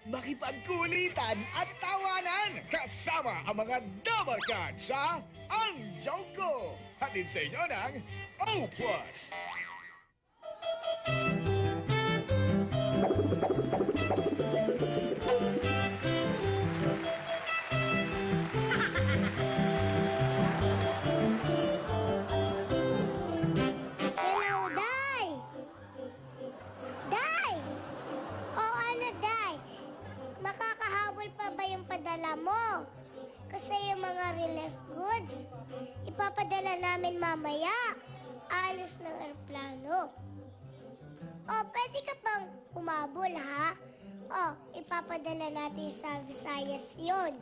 makipagkulitan at tawanan kasama ang mga Dabarkad sa Ang Joke Ko. Hatid sa inyo ng Opus. Hello, Day! Day! O ano, Day? Makakahabol pa ba yung padala mo? Kasi yung mga relief goods, ipapadala namin mamaya. Alis ng aeroplano. O, pwede ka bang humabol, ha? O, ipapadala natin sa Visayas yun.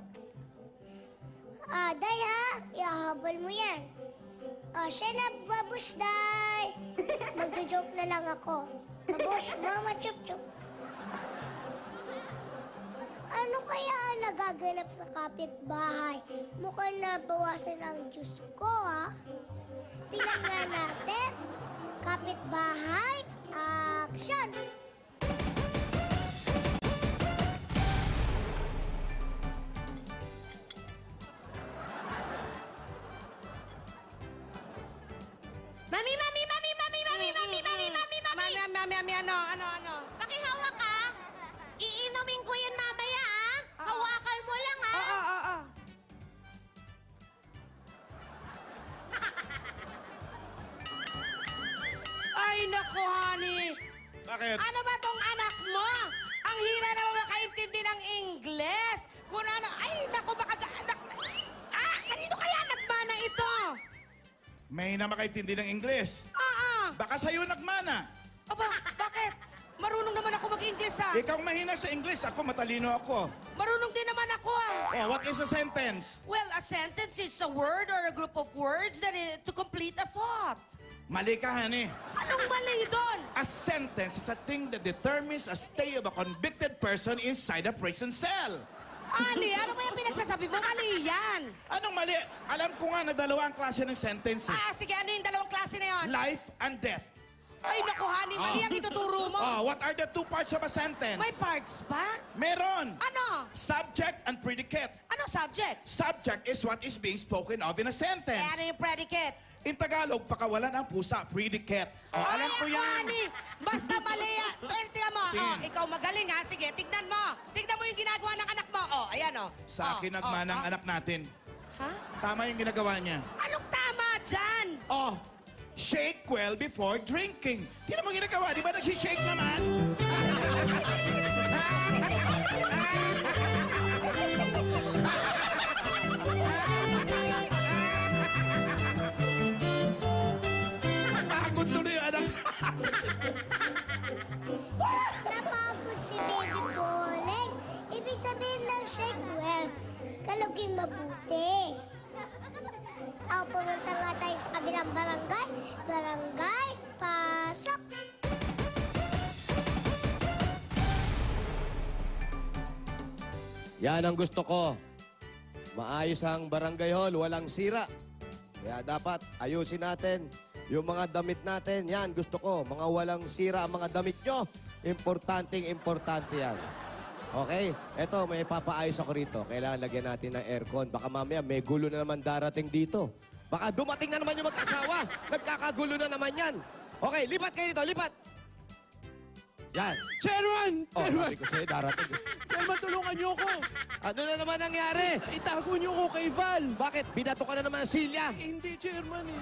Day, ha? Ihahabol mo yan. O, siya na, babush, Day. Magjo-joke na lang ako. Babush, mama, chup-chup. Ano kaya ang nagaganap sa kapitbahay? Mukhang nabawasan ang Diyos ko, ha? Tingnan nga natin. Kapitbahay, action! Mami, mami, mami, mami, mami, mami, mami, mami, mami. Mami, ano? Pakihawak ka. Iinumin ko yan mamaya, ah. Hawakan mo lang, ah. Oo. Ay, naku, honey. Bakit? Ano ba tong anak mo? Ang hira naman makaintindi ng Ingles. Kung ano, ay, naku, baka anak... kanino kaya nagmana ito? May na makaintindi ng Ingles. Baka sa'yo nagmana. Aba, bakit? Marunong naman ako mag-Ingles, ah. Ikaw mahina sa Ingles, ako matalino ako. Marunong din naman ako, ah. Oh, what is a sentence? Well, a sentence is a word or a group of words that is to complete a thought. Mali ka, honey. Anong mali doon? A sentence is a thing that determines a stay of a convicted person inside a prison cell. Ani, ano ba yung pinagsasabi mo? Mali yan. Anong mali? Alam ko nga na dalawang klase ng sentence. Sige, ano yung dalawang klase na yon? Life and death. Ay, naku, honey, mali ang ituturo mo. Oh, what are the two parts of a sentence? May parts ba? Meron. Ano? Subject and predicate. Ano subject? Subject is what is being spoken of in a sentence. Eh, ano yung predicate? In Tagalog, pakawalan ang pusa, predicate. Oh, alam ko Ay, yan. honey, basta mali yan. Tingnan mo. Tingin. Oh, ikaw magaling, ha? Sige, tignan mo. Tignan mo yung ginagawa ng anak mo. Oh, ayan, oh. Sa akin nagmana ang anak natin. Ha? Tama yung ginagawa niya. Anong tama dyan? Oh, shake well before drinking. Hindi mo ginagawa, di ba nagsishake naman? Pagod tuloy yung anak. Napagod si Baby Boling. Ibig sabihin ng shake well, kaluging mabuti. Pumunta nga tayo sa kabilang barangay. Barangay, pasok! Yan ang gusto ko. Maayos ang barangay hall, walang sira. Kaya dapat ayusin natin yung mga damit natin. Yan, gusto ko. Mga walang sira ang mga damit nyo. Importante yan. Okay? Eto, may papaayos ako rito. Kailangan lagyan natin ng aircon. Baka mamaya may gulo na naman darating dito. Baka dumating na naman yung mag-asawa. Nagkakagulo na naman yan. Okay, lipat kayo dito, lipat! Yan. Chairman! Oh, Chairman! sabi ko sa'yo, darating. Chairman, tulungan niyo ako! Ano na naman nangyari? Itago niyo ako kay Val! Bakit? Binato ka na naman ng silya. Hindi, Chairman eh.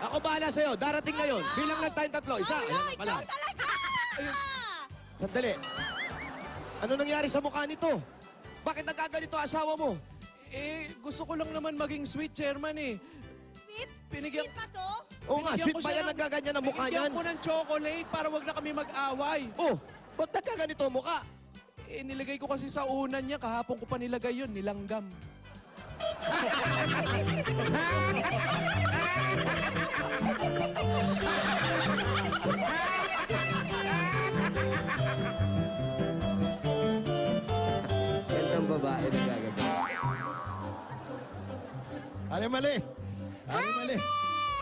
Ako bahala sa'yo. Darating ngayon. Bilang lang tayong tatlo. Isa. Ayan na pala. Sandali. Ano nangyari sa mukha nito? Bakit nagkaganito ang asawa mo? Eh, gusto ko lang naman maging sweet, Chairman eh. Sweet? Pinigyan... Sweet ba to? Oo nga, binigyan sweet ko ba siya yan nagkaganyan ang mukha niyan? Binigyan ko ng chocolate para wag na kami mag-away. Oh, ba't nagkaganito ang mukha? Eh, nilagay ko kasi sa unan niya. Kahapon ko pa nilagay yun. Nilanggam. Gandang babae na gagawin. Ano mali? Ano mali?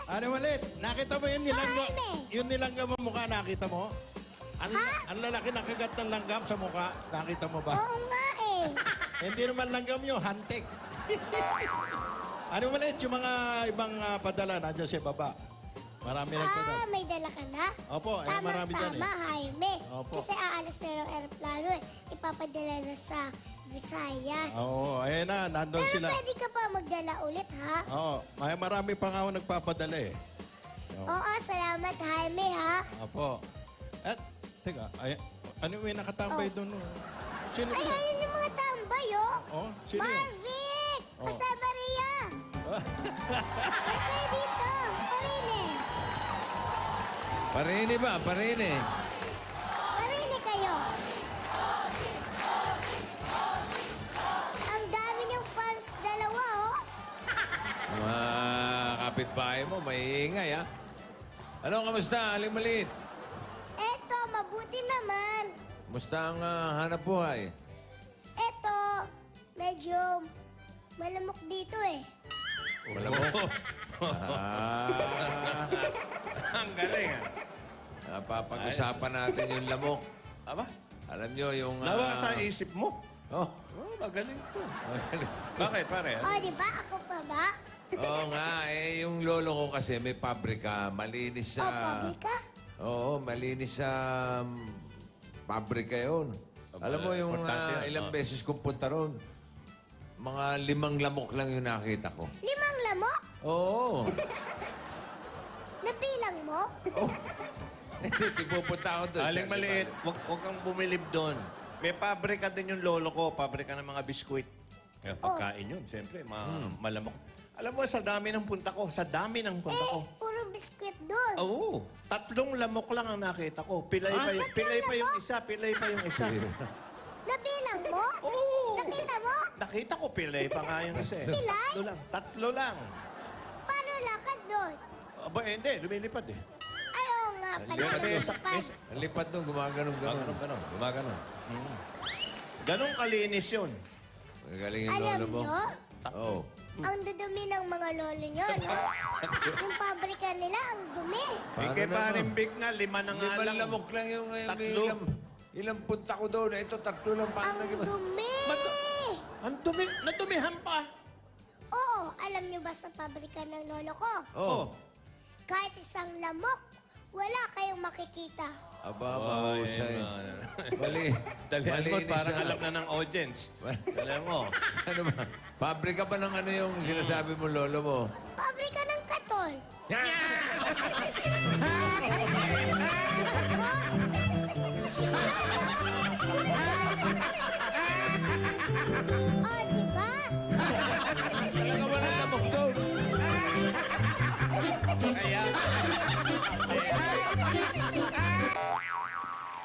Ano mali? Nakita mo yun nilangga? Jaime! Yung nilangga mo mukha, nakita mo? Ang lalaki nakagat ng langgam sa mukha. Nakita mo ba? Oo nga eh. Hindi naman langgam yun, hantik. Ano maliit yung mga ibang padala nandiyan sa baba? Marami nagpadala. May dala ka na? Opo, marami dyan Tama, Jaime. Opo. Kasi aalis na ng aeroplano eh. Ipapadala na sa Visayas. Oo, ayan na, nandun Pero sila. pwede ka pa magdala ulit, ha? Oo, marami pa nga ako nagpapadala eh. Oo, salamat, Jaime, ha? Opo. At, teka, ano yung nakatambay doon? Sino Ay, yun? ayun yung mga tambay, oh. Oh, sino yun? Marvic! Oh. Kasama Ria! Ay, kayo dito! Parine! Parine ba? Parine. Parine kayo! Ang dami niyong fans dalawa, oh. Mga kapitbahay mo, maiingay, ha? Ano, kamusta? Aling maliit. Eto, mabuti naman. Kamusta ang hanap buhay? Eto, medyo malamok dito eh. Malamok. Ang galing, ah. Napapag-usapan natin yung lamok. Aba, Alam nyo, yung... nawa sa isip mo. Oh, Oh, magaling to. magaling. Bakit, pare? O, di ba? Ako pa ba? Oo nga, yung lolo ko kasi may pabrika. Malinis O, sa... pabrika? Oo, malinis sa pabrika yun. Alam mo yung importante yan, ilang beses kong punta ron, mga 5 lamok lang yung nakita ko. 5 lamok? Oo. Nabilang mo? Hindi, pupunta ako doon. Aling maliit, wag kang bumilib doon. May pabrika din yung lolo ko, pabrika ng mga biskwit. Kaya pagkain yun, siyempre, malamok. Alam mo, sa dami ng punta ko, Puro biskwit dun. Oo. 3 lamok lang ang nakita ko. Pilay pa yung isa. Nabilang mo? Oo. Nakita mo? Nakita ko, pilay pa nga yung isa. Pilay? 3 lang. Paano lakad doon? Aba, hindi. Lumilipad eh. Ay, oo nga pala. Lumipad. Ang lipat doon, gumaganon-ganon. Gumaganon. Ganong kalinis yun. Magaling yung Alam lolo mo. nyo, Oo. ang dudumi ng mga lolo nyo, no? Yung pabrika nila, ang dumi. Ike naman? parimbig nga, 5 na Hindi nga ba lang. lamok lang yung Tatlo. ilang punta ko doon. Ito, 3 lang. Paano Ang naging... dumi! Ang dumi, nadumihan pa. Oo, alam nyo ba sa pabrika ng lolo ko? Oh. Kahit isang lamok, wala kayong makikita. Aba, mahusay. Mali. Dalihan mo, Malinis parang siya. alam na ng audience. Dalihan mo. Ano ba? Pabrika pa ng ano yung sinasabi mo, lolo mo? Pabrika ng katol. Sigurado?